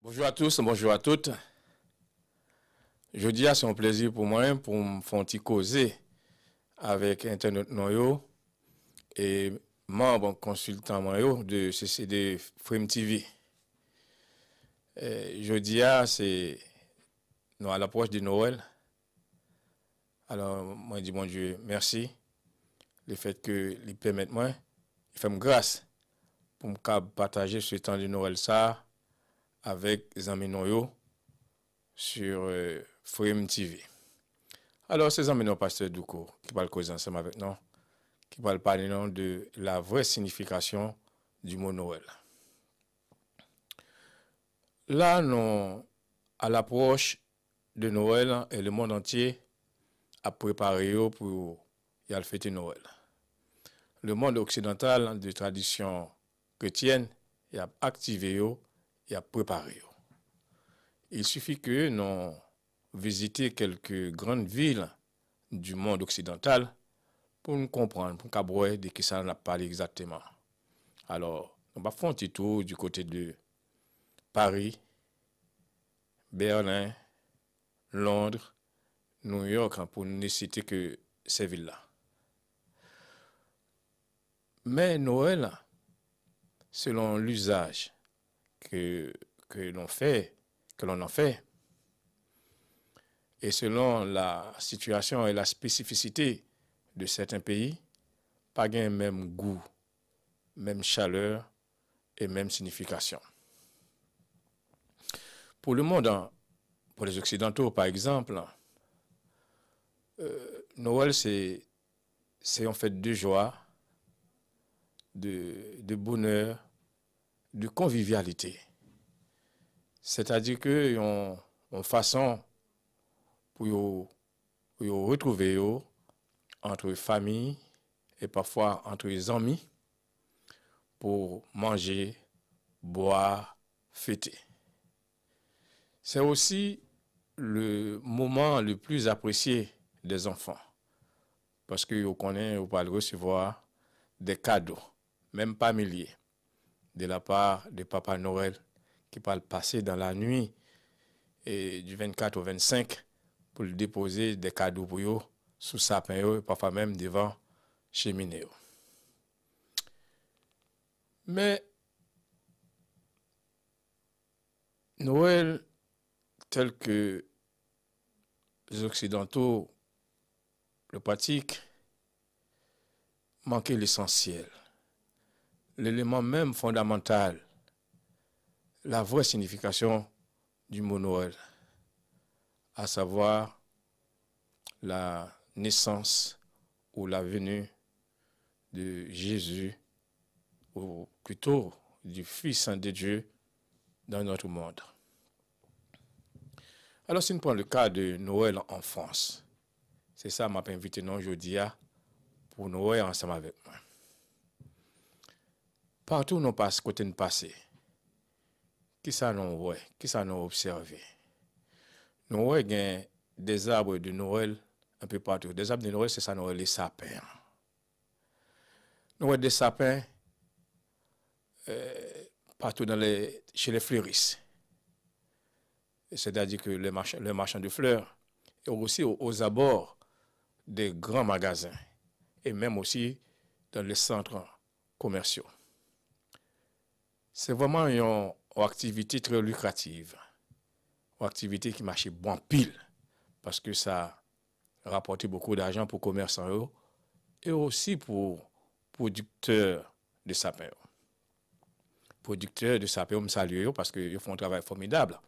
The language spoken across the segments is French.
Bonjour à tous, bonjour à toutes. Jeudi, c'est un plaisir pour moi pour me faire un petit causer avec Internet Noyo et membre consultant Noyo de CCD Frame TV. Jeudi, c'est à l'approche de Noël. Alors, moi, je dis bon Dieu, merci. Le fait que il permet moi, il fait me grâce pour me partager ce temps de Noël ça avec les amis Noyo sur Frame TV. Alors, ces amis, pasteur Douko, qui parle cause ensemble avec nous, qui parle parler de la vraie signification du mot Noël. Là, nous, à l'approche de Noël, et le monde entier a préparé pour y aller fêter Noël. Le monde occidental de tradition chrétienne y a activé, y a préparé. Il suffit que nous visiter quelques grandes villes du monde occidental pour nous comprendre, pour nous voir de qui ça n'a parlé exactement. Alors, on va faire un petit tour du côté de Paris, Berlin, Londres, New York, pour ne citer que ces villes-là. Mais Noël, selon l'usage que l'on en fait, et selon la situation et la spécificité de certains pays, pas gain même goût, même chaleur et même signification. Pour le monde, pour les Occidentaux par exemple, Noël c'est en fait de joie, de bonheur, de convivialité. C'est-à-dire que on façon pour retrouver entre famille et parfois entre les amis pour manger, boire, fêter. C'est aussi le moment le plus apprécié des enfants parce que vous connaissez, vous pouvez recevoir des cadeaux, même pas milliers, de la part de Papa Noël qui parle passer dans la nuit et du 24 au 25 pour le déposer des cadeaux pour eux sous sapin et parfois même devant cheminée. Mais Noël tel que les Occidentaux le pratiquent manquait l'essentiel, l'élément même fondamental, la vraie signification du mot Noël, à savoir la naissance ou la venue de Jésus, ou plutôt du Fils de Dieu dans notre monde. Alors, si nous prenons le cas de Noël en France, c'est ça m'a invité aujourd'hui pour Noël ensemble avec moi. Partout où nous passons, côté de passé, qui ça nous voit, qui ça nous observe. Nous voyons des arbres de Noël un peu partout. Des arbres de Noël, c'est ça, nous les sapins. Nous voyons des sapins partout chez les fleuristes. C'est-à-dire que les marchands de fleurs, et aussi aux abords des grands magasins, et même aussi dans les centres commerciaux. C'est vraiment une activité très lucrative, une activité qui marche bon pile, parce que ça rapporte beaucoup d'argent pour les commerçants et aussi pour producteurs de sapins. Producteurs de sapins, me saluent parce qu'ils font un travail formidable.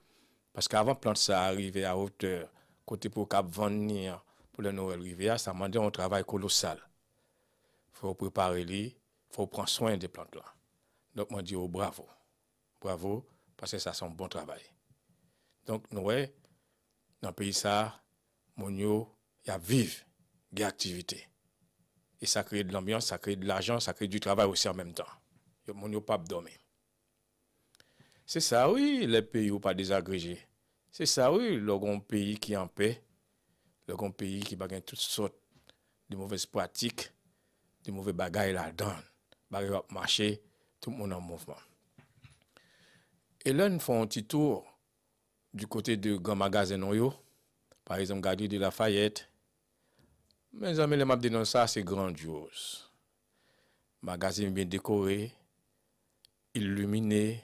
Parce qu'avant plante ça arriver à hauteur, côté pour cap venir pour le Noël rivière, ça demande un travail colossal. Il faut préparer il faut prendre soin des plantes là. Donc moi dis bravo. Bravo parce que ça c'est un bon travail. Donc nous dans le pays ça monio y a vivre des activités. Et ça crée de l'ambiance, ça crée de l'argent, ça crée du travail aussi en même temps. Monio pas dormir. C'est ça, oui, les pays ou pas désagrégés. C'est ça, oui, le pays qui est en paix, le pays qui bagagne toutes sortes de mauvaises pratiques, de mauvais bagailles là-dedans. Bagaille marcher, tout le monde en mouvement. Et là, nous faisons un petit tour du côté de grands magasins, par exemple, Galerie de Lafayette. Mes amis, les maps de ça, c'est grandiose. Magasin bien décoré, illuminé.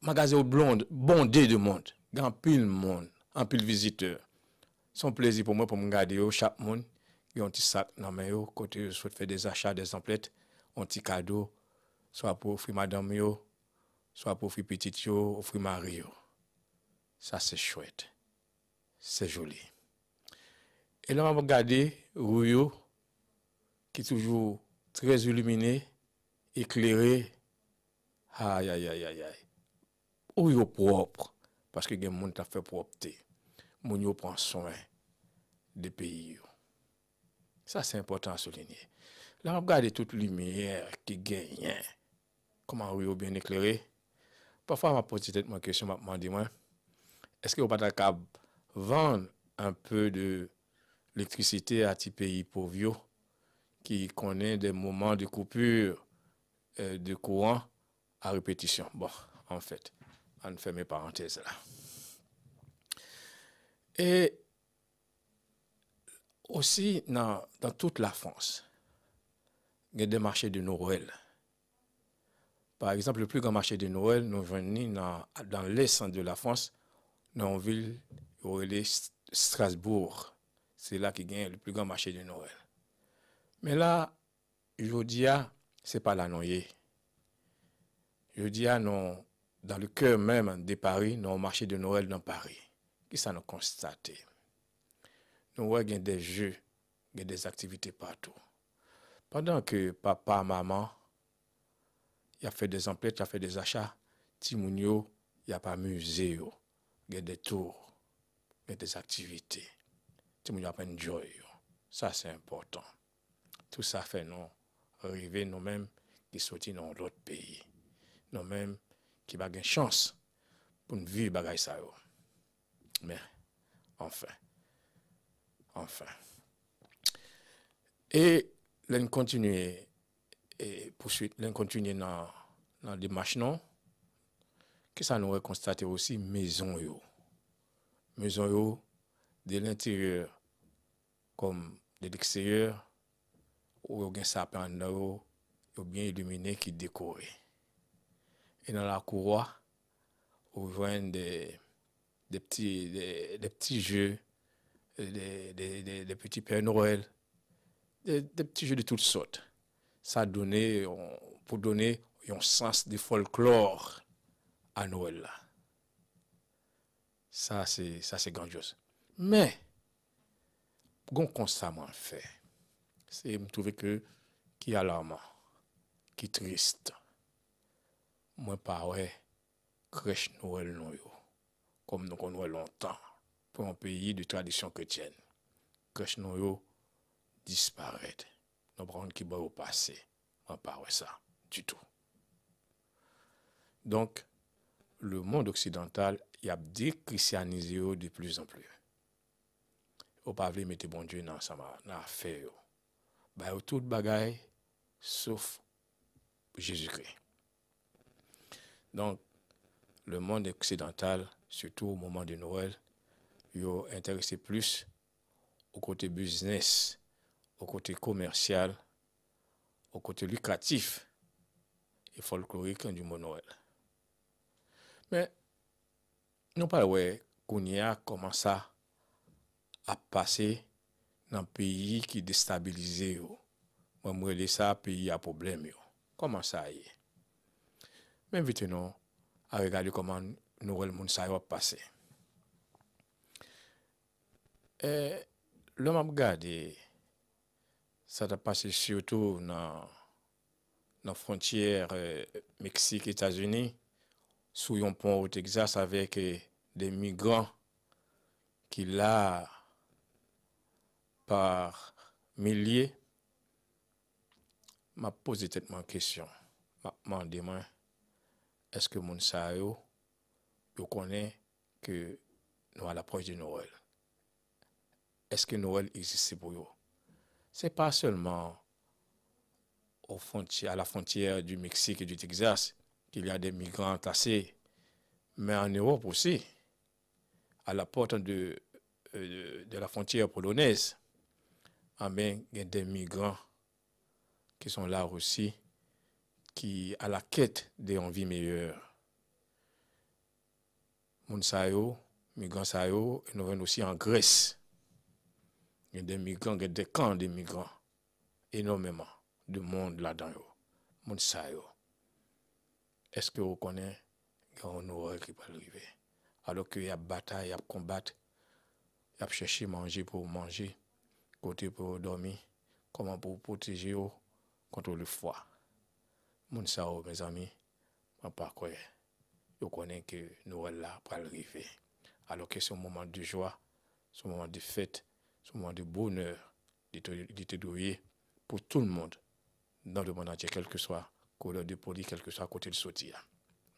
Magasin blonde, bondé de monde. Grand pile monde, en pile visiteur. Son plaisir pour moi pour me regarder chaque monde. Il y a un petit sac dans mes mains, côté je souhaite faire des achats, des emplettes, un petit cadeau, soit pour offrir madame yo, soit pour offrir petite yo, offrir mari yo. Ça c'est chouette. C'est joli. Et là on va regarder Rouyo qui est toujours très illuminé, éclairé. Aïe aïe aïe aïe aïe. Rouyo propre parce que gen monde t'a fait propreté. Moun yo prend soin des pays yo. Ça c'est important à souligner. Là, on regarde toute lumière qui gagne. Comment Rio bien éclairé. Parfois, je pose peut-être ma question, je me demande, est-ce que vous n'avez pas vendre un peu d'électricité à ces pays pauvres qui connaissent des moments de coupure de courant à répétition? Bon, en fait, on fait mes parenthèses là. Et aussi, dans toute la France, il y a des marchés de Noël. Par exemple, le plus grand marché de Noël, nous venons dans l'est de la France, dans une ville appelée Strasbourg. C'est là qu'il y a le plus grand marché de Noël. Mais là, je dis, c'est pas la noyer. Je dis, non, dans le cœur même de Paris, dans le marché de Noël dans Paris. Qui ça nous constate? Nous voyons qu'il y a des jeux, il y a des activités partout. Pendant que papa, maman, il a fait des emplettes, il a fait des achats, Timounio, il n'y a pas musée, il y a des tours, il y a des activités. Timounio a pas enjoy. Ça, c'est important. Tout ça fait nous arriver nous-mêmes qui sortis dans l'autre pays. Nous-mêmes qui n'avons pas de chance pour nous vivre bagay ça. Mais, enfin. Et l'on continue et poursuite, l'on continue dans la démarche non. Que ça nous a constaté aussi maison yo. Maison yo de l'intérieur comme de l'extérieur où il y a un sapin yo bien illuminé qui décoré. Et dans la cour, on voit des petits jeux, des petits Pères Noël, des petits jeux de toutes sortes. Ça donnait, pour donner un sens de folklore à Noël. Là. Ça, c'est grandiose. Mais, un constat moi fait, c'est me trouver que qui est alarmant, qui est triste. Moi, pas ouais, crèche Noël non yo, comme nous connaissons longtemps, pour un pays de tradition chrétienne. Crèche non yo disparaît. Nous prenons qui va au passé. Moi, pas ouais ça, du tout. Donc, le monde occidental, il a déchristianisé de plus en plus. Au pas voulu mettre bon Dieu dans l'affaire. Bah, tout bagaille sauf Jésus-Christ. Donc, le monde occidental, surtout au moment de Noël, il est intéressé plus au côté business, au côté commercial, au côté lucratif et folklorique du mot Noël. Mais, nous pas ouais qu'on y a commencé à passer dans un pays qui est déstabilisé. Moi, je ça pays à problème. Comment ça y est? Mais maintenant, à regarder comment Noël moun sa va passer. L'homme a regardé, ça a passé surtout dans la frontière Mexique-États-Unis, sous un pont au Texas avec des migrants qui là, par milliers, m'a posé cette question. M'a demandé, est-ce que moun sa yo connaît que nous à l'approche de Noël? Est-ce que Noël existe pour eux? C'est pas seulement à la frontière du Mexique et du Texas qu'il y a des migrants entassés, mais en Europe aussi, à la porte de la frontière polonaise, il y a des migrants qui sont là aussi, qui à la quête d'une vie meilleure. Moun sa yo, migrants sa yo, nous venons aussi en Grèce. Il y a des migrants, il y a des camps de migrants. Énormément de monde là-dedans. Moun sa yo. Est-ce que vous connaissez un horreur qui peut arriver? Alors qu'il y a bataille, il y a combat, il y a chercher manger pour manger, côté pour dormir, comment pour protéger contre le froid. Moun sa yo, mes amis, je pas quoi. Vous connaissez que Noël là pour arriver. Alors que c'est un moment de joie, c'est un moment de fête, c'est un moment de bonheur, de douiller pour tout le monde dans le monde entier, quel que soit couleur de police, quel que soit côté de sortir.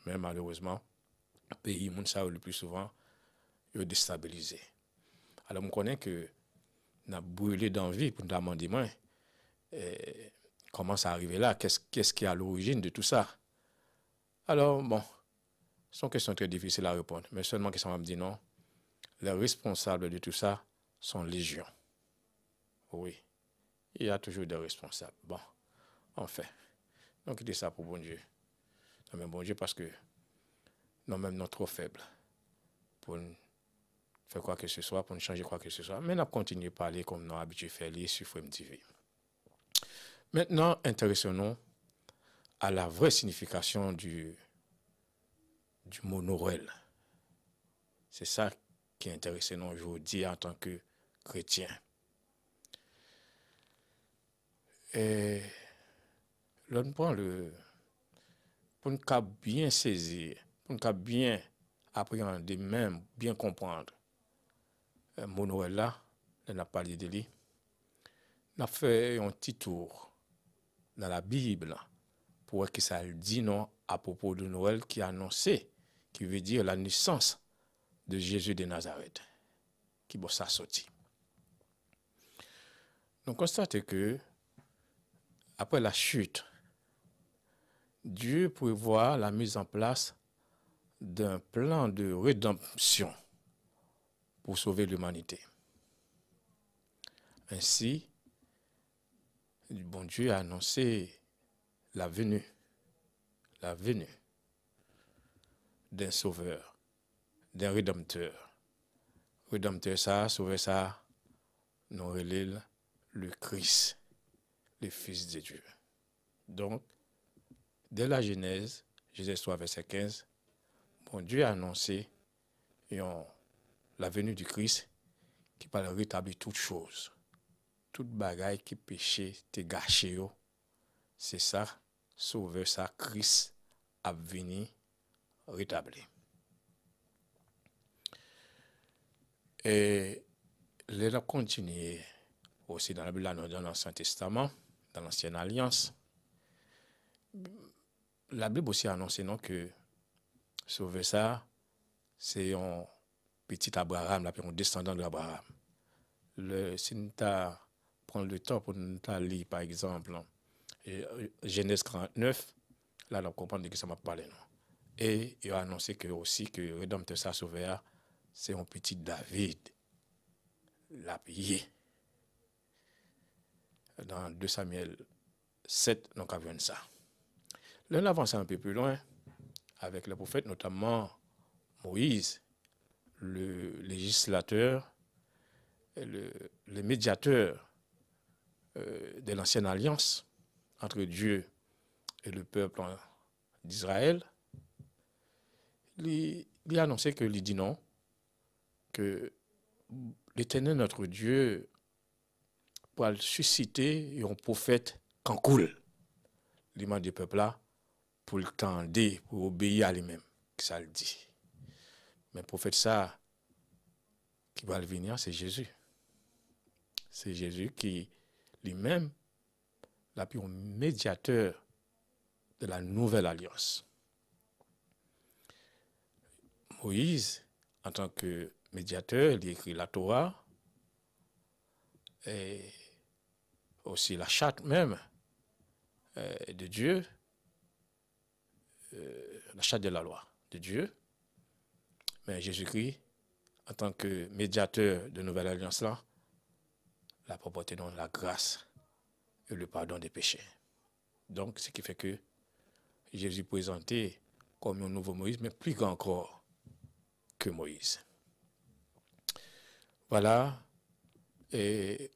Mais malheureusement, le pays, moun sa yo, le plus souvent, est déstabilisé. Alors, je connais que nous avons brûlé d'envie pour nous demander comment ça arrive là, qu'est-ce qui est à l'origine de tout ça. Alors, bon, ce sont des questions très difficiles à répondre, mais seulement que ça va me dire non. Les responsables de tout ça sont légion. Oui, il y a toujours des responsables. Bon, enfin, donc il dit ça pour bon Dieu. Non, mais bon Dieu, parce que nous-mêmes, nous sommes trop faibles pour faire quoi que ce soit, pour changer quoi que ce soit. Mais nous continuons à parler comme nous avons habitué à faire sur Frame TV. Maintenant, intéressons-nous à la vraie signification du mot Noël. C'est ça qui est intéressant aujourd'hui en tant que chrétien. Et l'on prend pour nous bien saisir, pour nous bien appréhender, même bien comprendre le mot Noël là, on a parlé de lui. On a fait un petit tour dans la Bible pour voir que ça dit non à propos de Noël qui est annoncé, qui veut dire la naissance de Jésus de Nazareth, qui va ça sorti. Donc, constate que, après la chute, Dieu prévoit la mise en place d'un plan de rédemption pour sauver l'humanité. Ainsi, bon Dieu a annoncé la venue d'un sauveur, d'un rédempteur. Rédempteur ça, sauveur ça, nous relève le Christ, le Fils de Dieu. Donc, dès la Genèse, Genèse 3, verset 15, bon Dieu a annoncé la venue du Christ qui va rétablir toutes choses. Toute bagaille qui péché, te gâché, c'est ça, sauveur ça, Christ a venu rétablir. Et les a continué aussi dans la Bible, dans l'Ancien Testament, dans l'Ancienne Alliance. La Bible aussi a annoncé non, que sauver ça, c'est un petit Abraham, un descendant d'Abraham. Si nous prenons le temps pour nous lire, par exemple, Genèse 49, là, on comprend de qui ça m'a parlé. Non? Et il a annoncé que aussi que le Rédempteur ça sauveur, c'est un petit David, l'a payé. Dans 2 Samuel 7, donc, on a vu ça. Là, on avance un peu plus loin avec le prophète, notamment Moïse, le législateur, le médiateur de l'ancienne alliance entre Dieu et le peuple d'Israël. Il a annoncé que il dit non, que l'Éternel notre Dieu pour susciter un prophète cancoul, l'imam du peuple là, pour le tendre, pour obéir à lui-même, que ça le dit. Mais le prophète ça, qui va venir, c'est Jésus. C'est Jésus qui, lui-même, l'a pris un médiateur de la nouvelle alliance. Moïse, en tant que médiateur, il écrit la Torah et aussi la charte même de Dieu la charte de la loi de Dieu. Mais Jésus-Christ, en tant que médiateur de nouvelle alliance là, la propreté dans la grâce et le pardon des péchés. Donc, ce qui fait que Jésus présenté comme un nouveau Moïse, mais plus grand encore que Moïse. Voilà. Et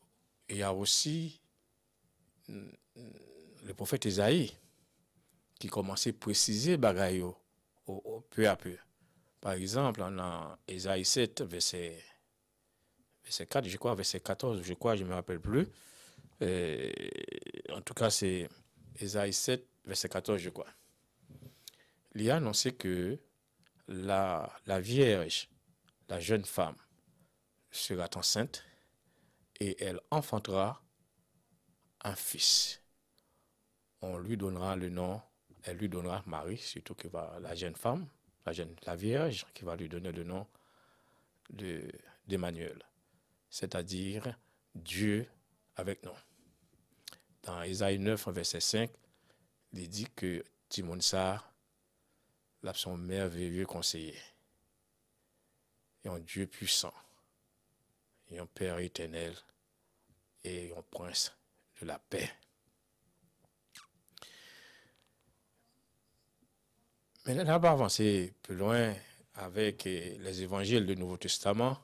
il y a aussi le prophète Isaïe qui commençait à préciser bagaille peu à peu. Par exemple, on a Isaïe 7, verset 4, je crois, verset 14, je crois, je ne me rappelle plus. En tout cas, c'est Isaïe 7, verset 14, je crois. Il a annoncé que la Vierge, la jeune femme, sera enceinte et elle enfantera un fils. On lui donnera le nom, elle lui donnera Marie, surtout que la jeune femme, la Vierge, qui va lui donner le nom d'Emmanuel, c'est-à-dire Dieu avec nous. Dans Isaïe 9, verset 5, il dit que Timonsa, son merveilleux conseiller, et un Dieu puissant, et un Père éternel, et un prince de la paix. Mais là, on va avancer plus loin avec les évangiles du Nouveau Testament.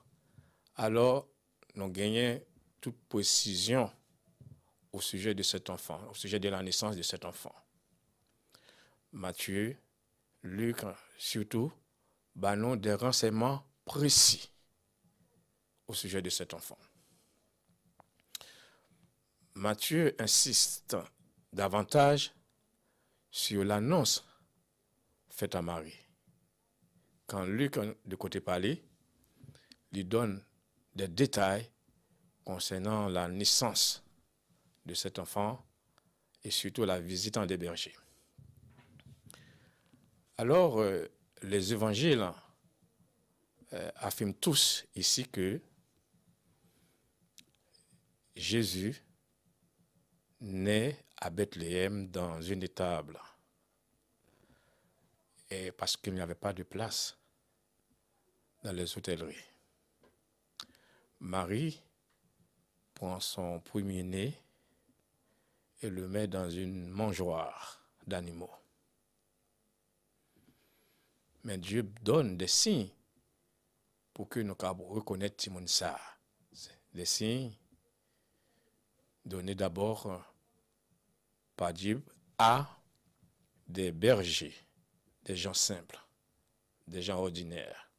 Alors, nous gagnons toute précision au sujet de cet enfant, au sujet de la naissance de cet enfant. Matthieu, Luc, surtout, nous des renseignements précis au sujet de cet enfant. Matthieu insiste davantage sur l'annonce faite à Marie. Quand Luc, de côté parlé, lui donne des détails concernant la naissance de cet enfant et surtout la visite en des bergers. Alors, les évangiles affirment tous ici que Jésus naît à Bethléem dans une étable. Et parce qu'il n'y avait pas de place dans les hôtelleries. Marie prend son premier-né et le met dans une mangeoire d'animaux. Mais Dieu donne des signes pour que nous puissions reconnaître Timonsa. Des signes donnés d'abord par Dieu à des bergers, des gens simples, des gens ordinaires.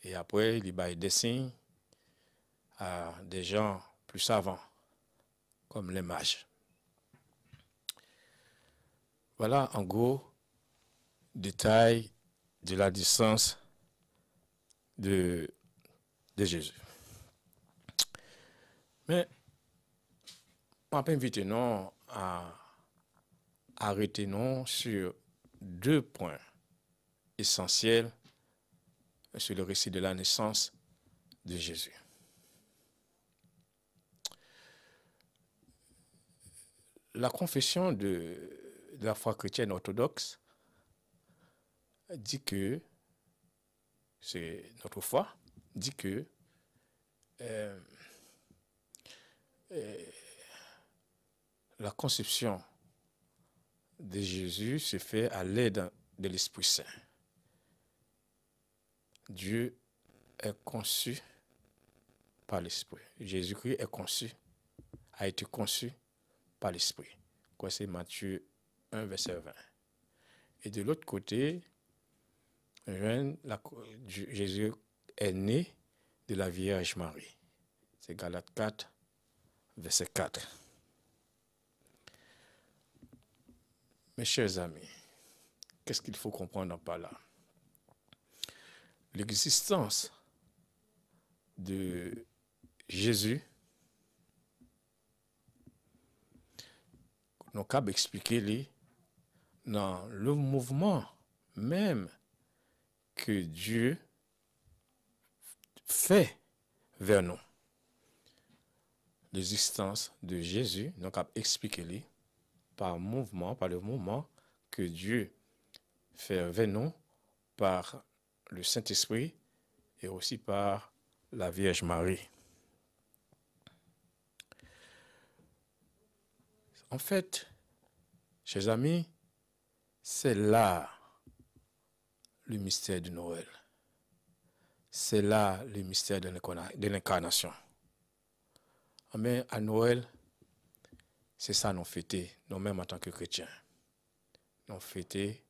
Et après, il y a des signes à des gens plus savants, comme les mages. Voilà en gros détail de la naissance de Jésus. Mais on peut inviter nous à arrêter nous sur deux points essentiels sur le récit de la naissance de Jésus. La confession de la foi chrétienne orthodoxe dit que, c'est notre foi, dit que la conception de Jésus se fait à l'aide de l'Esprit Saint. Dieu est conçu par l'Esprit. Jésus-Christ a été conçu par l'Esprit. C'est Matthieu 1, verset 20. Et de l'autre côté, Jésus est né de la Vierge Marie. C'est Galates 4, verset 4. Mes chers amis, qu'est-ce qu'il faut comprendre par là? L'existence de Jésus, nous avons expliqué dans le mouvement même que Dieu fait vers nous. L'existence de Jésus, nous avons expliqué par le mouvement que Dieu fait venir par le Saint-Esprit et aussi par la Vierge Marie. En fait, chers amis, c'est là le mystère de Noël. C'est là le mystère de l'incarnation. Mais à Noël, c'est ça nous fêter, nous-mêmes en tant que chrétiens. Nous fêter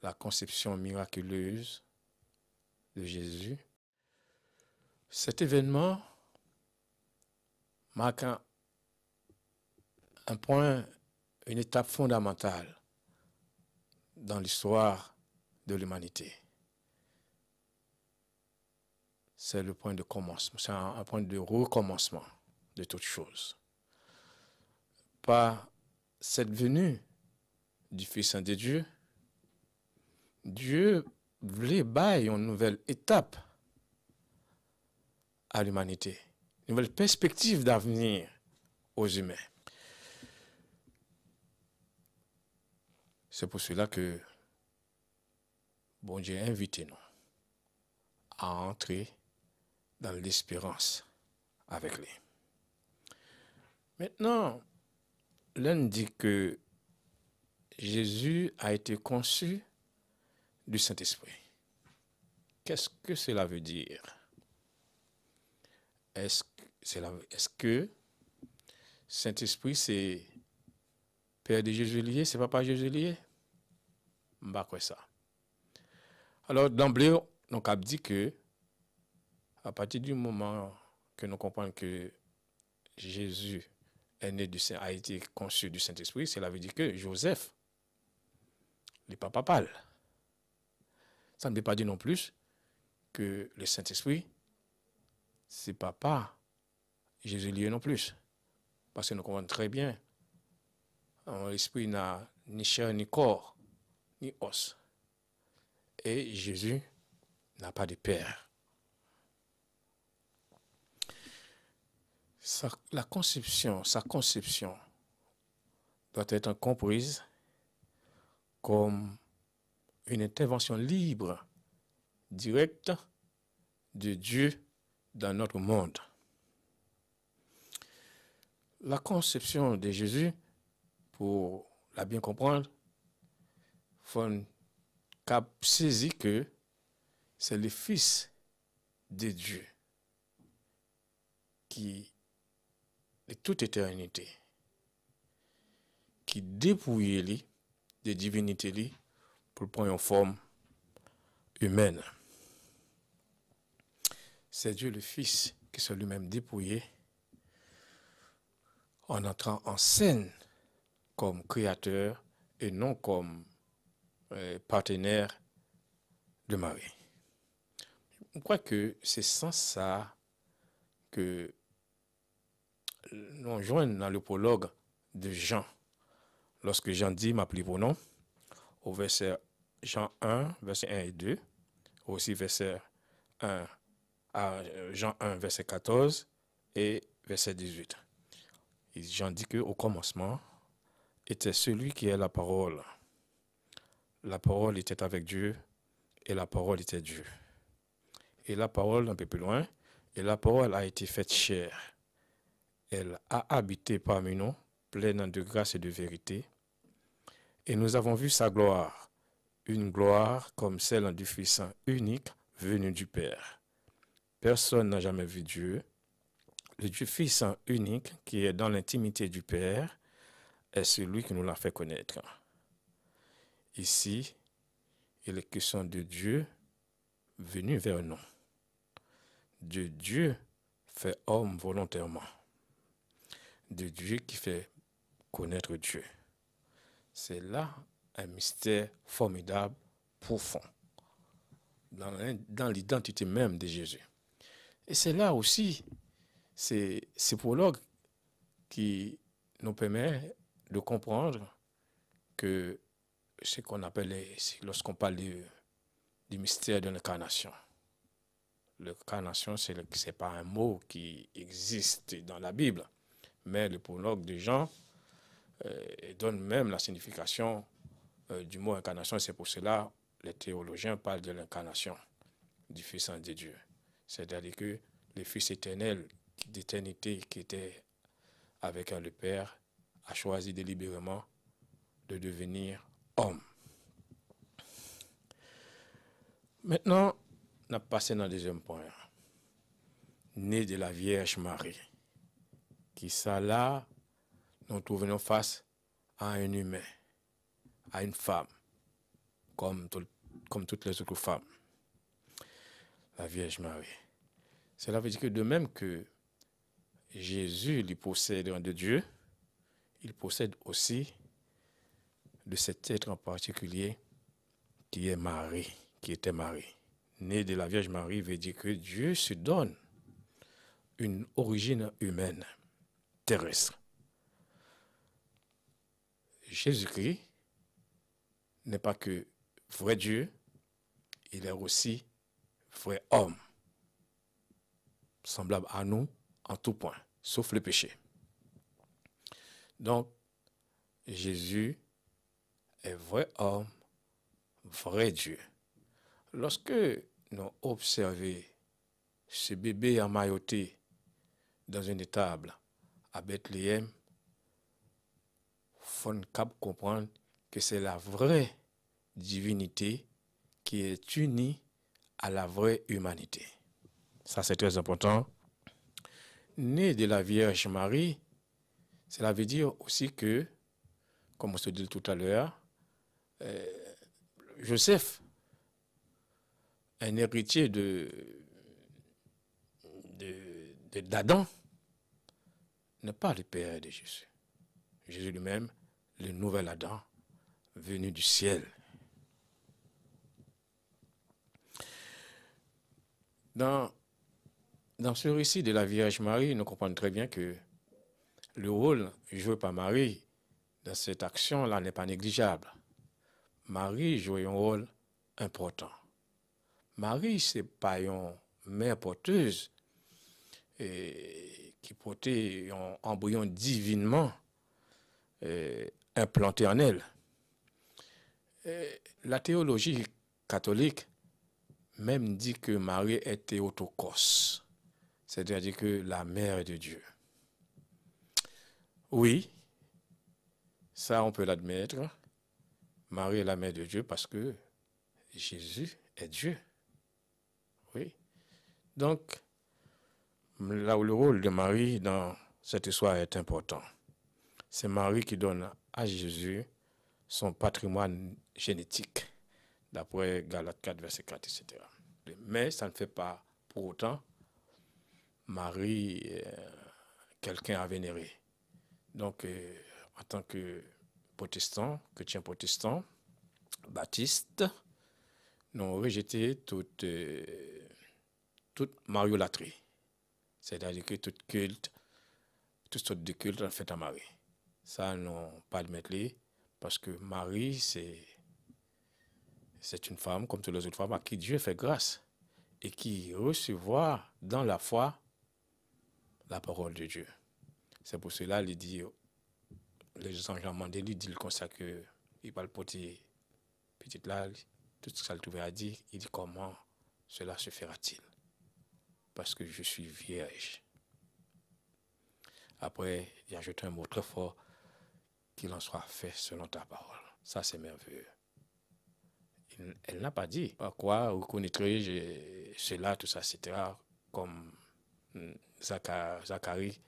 la conception miraculeuse de Jésus. Cet événement marque un point, une étape fondamentale dans l'histoire de l'humanité. C'est le point de commencement, c'est un point de recommencement de toutes choses. Par cette venue du Fils de Dieu, Dieu voulait bailler une nouvelle étape à l'humanité, une nouvelle perspective d'avenir aux humains. C'est pour cela que bon Dieu a invité nous à entrer dans l'espérance avec lui. Maintenant, l'un dit que Jésus a été conçu du Saint-Esprit. Qu'est-ce que cela veut dire? Est-ce que Saint-Esprit, c'est Père de Jésus lié, c'est Papa Jésus lié? Bah quoi ça? Alors d'emblée, on a dit que à partir du moment que nous comprenons que Jésus est né a été conçu du Saint-Esprit, cela veut dire que Joseph n'est pas papal. Ça ne veut pas dire non plus que le Saint-Esprit, c'est papa Jésus lié non plus. Parce que nous comprenons très bien, l'esprit n'a ni chair, ni corps, ni os. Et Jésus n'a pas de père. Sa conception doit être comprise comme une intervention libre, directe de Dieu dans notre monde. La conception de Jésus, pour la bien comprendre, il faut saisir que c'est le Fils de Dieu qui, de toute éternité, qui dépouille lui de divinité lui pour prendre une forme humaine. C'est Dieu le Fils qui s'est lui-même dépouillé en entrant en scène comme créateur et non comme partenaire de Marie. Je crois que c'est sans ça que nous joignons dans le prologue de Jean. Lorsque Jean dit m'appeler pour nom, au verset Jean 1, verset 1 et 2, aussi verset 1 à Jean 1, verset 14 et verset 18. Et Jean dit qu'au commencement était celui qui est la parole. La parole était avec Dieu et la parole était Dieu. Et la parole, un peu plus loin, et la parole a été faite chair. Elle a habité parmi nous, pleine de grâce et de vérité. Et nous avons vu sa gloire, une gloire comme celle du Fils unique venu du Père. Personne n'a jamais vu Dieu. Le Dieu Fils unique qui est dans l'intimité du Père est celui qui nous l'a fait connaître. Ici, il est question de Dieu venu vers nous. De Dieu fait homme volontairement. De Dieu qui fait connaître Dieu. C'est là un mystère formidable, profond, dans l'identité même de Jésus. Et c'est là aussi, c'est ce prologue qui nous permet de comprendre que ce qu'on appelle, lorsqu'on parle du mystère de l'incarnation. L'incarnation, ce n'est pas un mot qui existe dans la Bible, mais le prologue de Jean donne même la signification du mot incarnation. C'est pour cela que les théologiens parlent de l'incarnation du Fils de Dieu. C'est-à-dire que le Fils éternel d'éternité qui était avec le Père a choisi délibérément de devenir homme. Maintenant, on a passé dans le deuxième point. Né de la Vierge Marie. Qui ça là, nous trouvons face à un humain, à une femme, comme toutes les autres femmes. La Vierge Marie. Cela veut dire que de même que Jésus lui possède de Dieu, il possède aussi de cet être en particulier qui est Marie, qui était Marie. Né de la Vierge Marie veut dire que Dieu se donne une origine humaine, terrestre. Jésus-Christ n'est pas que vrai Dieu, il est aussi vrai homme, semblable à nous en tout point, sauf le péché. Donc, Jésus est vrai homme, vrai Dieu. Lorsque nous observons ce bébé emmailloté dans une étable à Bethléem, il faut comprendre que c'est la vraie divinité qui est unie à la vraie humanité. Ça, c'est très important. Né de la Vierge Marie, cela veut dire aussi que, comme on se dit tout à l'heure, Joseph, un héritier d'Adam, n'est pas le père de Jésus. Jésus lui-même, le nouvel Adam, venu du ciel. Dans ce récit de la Vierge Marie, nous comprenons très bien que le rôle joué par Marie dans cette action-là n'est pas négligeable. Marie joue un rôle important. Marie, ce n'est pas une mère porteuse qui portait un embryon divinement implanté en elle. La théologie catholique même dit que Marie est Théotokos, c'est-à-dire que la mère de Dieu. Oui, ça on peut l'admettre. Marie est la mère de Dieu parce que Jésus est Dieu. Oui. Donc, là où le rôle de Marie dans cette histoire est important. C'est Marie qui donne à Jésus son patrimoine génétique, d'après Galates 4, verset 4, etc. Mais ça ne fait pas pour autant Marie quelqu'un à vénérer. Donc, en tant que protestant, chrétien protestant, baptiste, nous avons rejeté toute mariolâtrie. C'est-à-dire que toute sorte de culte en fait à Marie. Ça, non, pas admettre parce que Marie, c'est une femme, comme toutes les autres femmes, à qui Dieu fait grâce et qui recevoir dans la foi la parole de Dieu. C'est pour cela qu'il dit, les anges demandent, il dit comme ça que il parle porter petite là, tout ce qu'il trouvait à dire, il dit comment cela se fera-t-il? Parce que je suis vierge. Après, il a ajouté un mot très fort, qu'il en soit fait selon ta parole. Ça, c'est merveilleux. Elle n'a pas dit par quoi vous connaîtrez cela, tout ça, etc. Comme Zacharie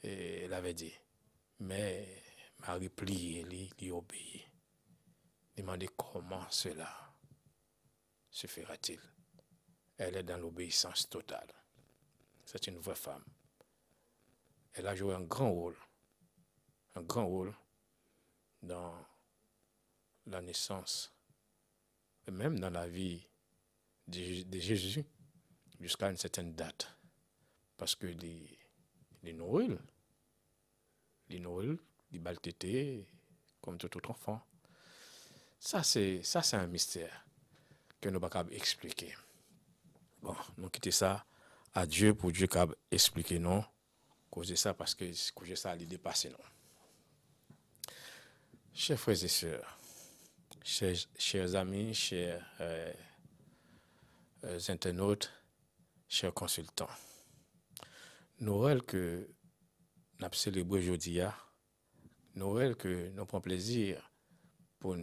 l'avait dit. Mais Marie plie, lui obéit. Demandez comment cela se fera-t-il. Elle est dans l'obéissance totale. C'est une vraie femme. Elle a joué un grand rôle dans la naissance, et même dans la vie de Jésus, jusqu'à une certaine date. Parce que les nourrit, les baltétés, comme tout autre enfant. Ça, c'est un mystère que nous ne pouvons pas expliquer. Bon, nous quittons ça à Dieu pour Dieu qui expliquer non. Cause de ça, parce que ça a dépassé non. Chers frères et sœurs, chers amis, chers internautes, chers consultants. Noël que nous avons célébré aujourd'hui, Noël que nous prenons plaisir pour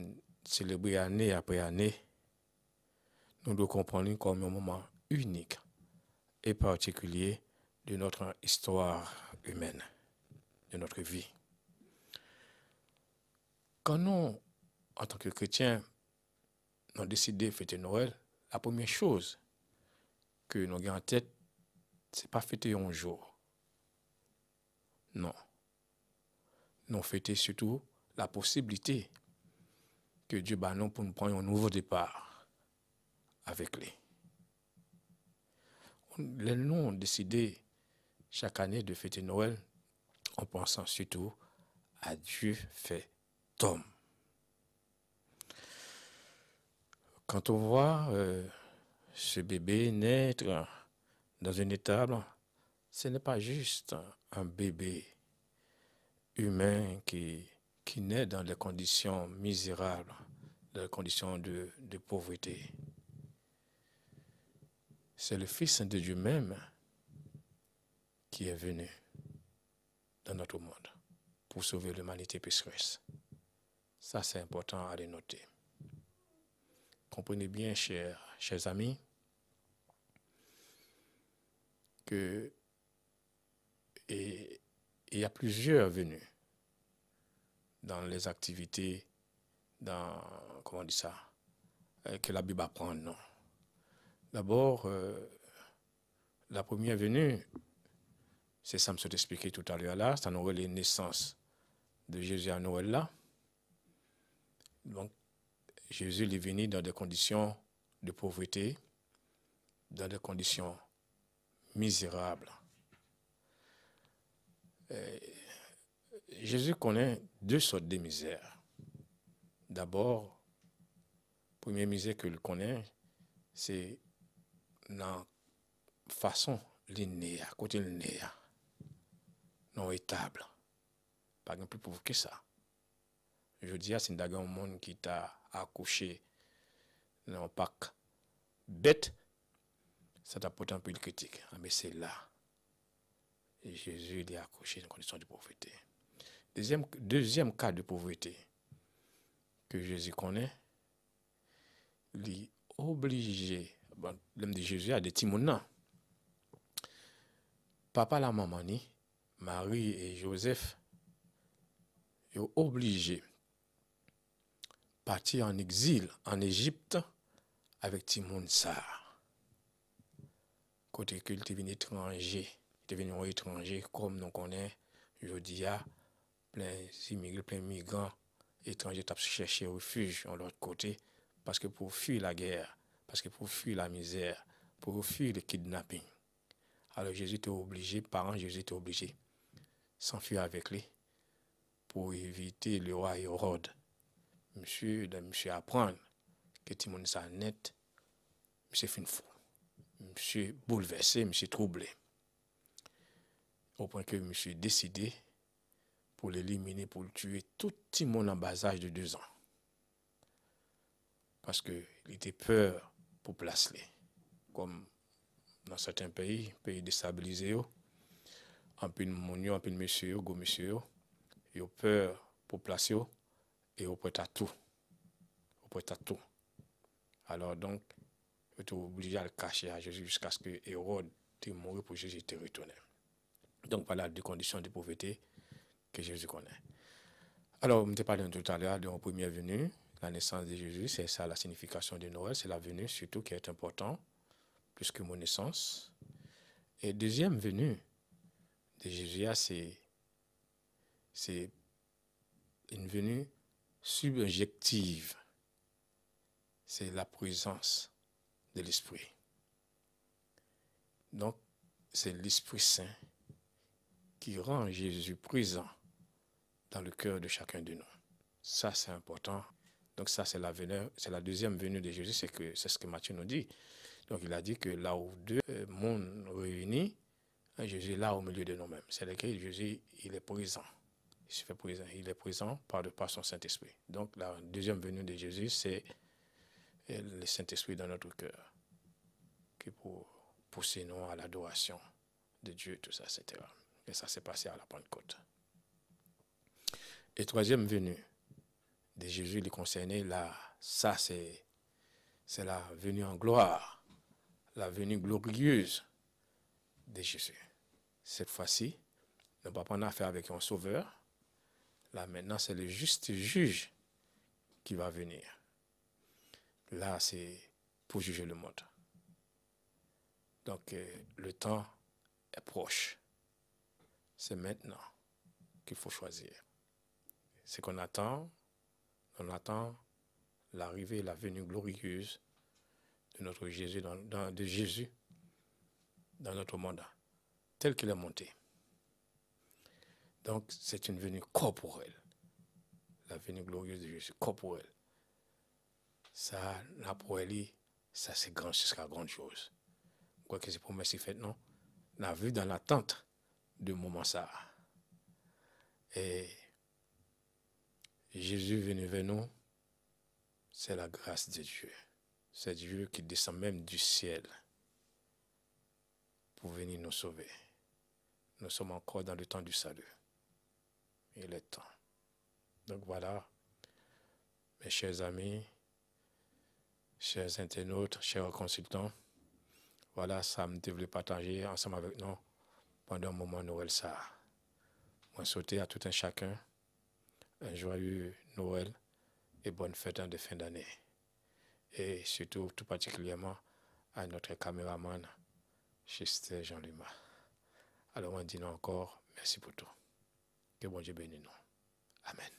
célébrer année après année, nous devons comprendre comme un moment unique et particulier de notre histoire humaine, de notre vie. Quand nous, en tant que chrétiens, nous avons décidé de fêter Noël, la première chose que nous avons en tête, ce n'est pas fêter un jour. Non. Nous fêtons surtout la possibilité que Dieu bat nous pour nous prendre un nouveau départ avec lui. Nous avons décidé chaque année de fêter Noël en pensant surtout à Dieu fait homme. Quand on voit ce bébé naître dans une étable, ce n'est pas juste un bébé humain qui naît dans des conditions misérables, dans des conditions de pauvreté. C'est le Fils de Dieu même qui est venu dans notre monde pour sauver l'humanité pécheresse. Ça, c'est important à le noter. Comprenez bien, chers amis, que il y a plusieurs venus dans les activités, que la Bible apprend, non. D'abord, la première venue, c'est ça, je t'expliquer tout à l'heure là, ça nous les naissances de Jésus à Noël là. Donc, Jésus est venu dans des conditions de pauvreté, dans des conditions misérables. Jésus connaît deux sortes de misères. D'abord, la première misère qu'il connaît, c'est la façon de naître, à côté de naître, non étable. Pas plus pauvre que ça. Je dis, c'est un monde qui t'a accouché dans un pack bête, ça t'a porté un peu de critique. Mais c'est là. Et Jésus est accouché dans une condition de pauvreté. Deuxième cas de pauvreté que Jésus connaît, il est obligé, l'homme de Jésus a des timons. Papa, la maman, Marie et Joseph, ils sont obligés de partir en exil en Égypte avec Timon Sar. Côté qu'il était venu étranger, comme nous connaissons, je dis, plein d'immigrés, plein de migrants étrangers qui cherché refuge de l'autre côté, parce que pour fuir la guerre, parce que pour fuir la misère, pour fuir le kidnapping. Alors Jésus était obligé, parents Jésus était obligé de s'enfuir avec lui pour éviter le roi Hérode. Monsieur apprendre que Timon sa net, monsieur fin fou, monsieur bouleversé, monsieur troublé. Au point que monsieur décidé pour l'éliminer, pour le tuer tout Timon en bas âge de 2 ans. Parce qu'il était peur pour placer. Comme dans certains pays déstabilisés, en peu de monio, en peu de monsieur, ils ont peur pour placer et au prêt à tout. Alors donc, ils étaient obligés à le cacher à Jésus jusqu'à ce que Hérode était mort pour Jésus était retourné. Donc voilà deux conditions de pauvreté que Jésus connaît. Alors, on t'a parlé tout à l'heure de la première venue, la naissance de Jésus, c'est ça la signification de Noël, c'est la venue surtout qui est important, plus que mon naissance. Et deuxième venue de Jésus, c'est une venue subjective. C'est la présence de l'Esprit. Donc, c'est l'Esprit Saint qui rend Jésus présent dans le cœur de chacun de nous. Ça, c'est important. Donc, ça, c'est la deuxième venue de Jésus, c'est ce que Matthieu nous dit. Donc, il a dit que là où deux mondes réunis, Jésus est là au milieu de nous-mêmes. C'est lequel Jésus, il est présent Il est présent par son Saint-Esprit. Donc la deuxième venue de Jésus, c'est le Saint-Esprit dans notre cœur, qui pour pousser nous à l'adoration de Dieu, tout ça, etc. Et ça s'est passé à la Pentecôte. Et troisième venue de Jésus, il est concerné là, ça c'est la venue en gloire, la venue glorieuse de Jésus. Cette fois-ci, nous ne va pas prendre affaire avec un sauveur. Là maintenant, c'est le juste juge qui va venir. Là, c'est pour juger le monde. Donc, le temps est proche. C'est maintenant qu'il faut choisir. C'est qu'on attend, on attend l'arrivée et la venue glorieuse de notre Jésus, de Jésus dans notre monde, tel qu'il est monté. Donc, c'est une venue corporelle. La venue glorieuse de Jésus, corporelle. Ça, la pour elle, ça c'est grand, ce sera grande chose. Quoi que c'est pour merci fait, non? On a vu dans l'attente de moment ça. Et Jésus venu vers nous, c'est la grâce de Dieu. C'est Dieu qui descend même du ciel pour venir nous sauver. Nous sommes encore dans le temps du salut. Il est temps. Donc voilà, mes chers amis, chers internautes, chers consultants, voilà, ça me devait partager ensemble avec nous pendant un moment Noël ça. Moi, souhaiter à tout un chacun un joyeux Noël et bonne fête de fin d'année. Et surtout, tout particulièrement, à notre caméraman, Chester Jean Lima. Alors, on dit encore merci pour tout. Que bon Dieu bénisse nous. Amen.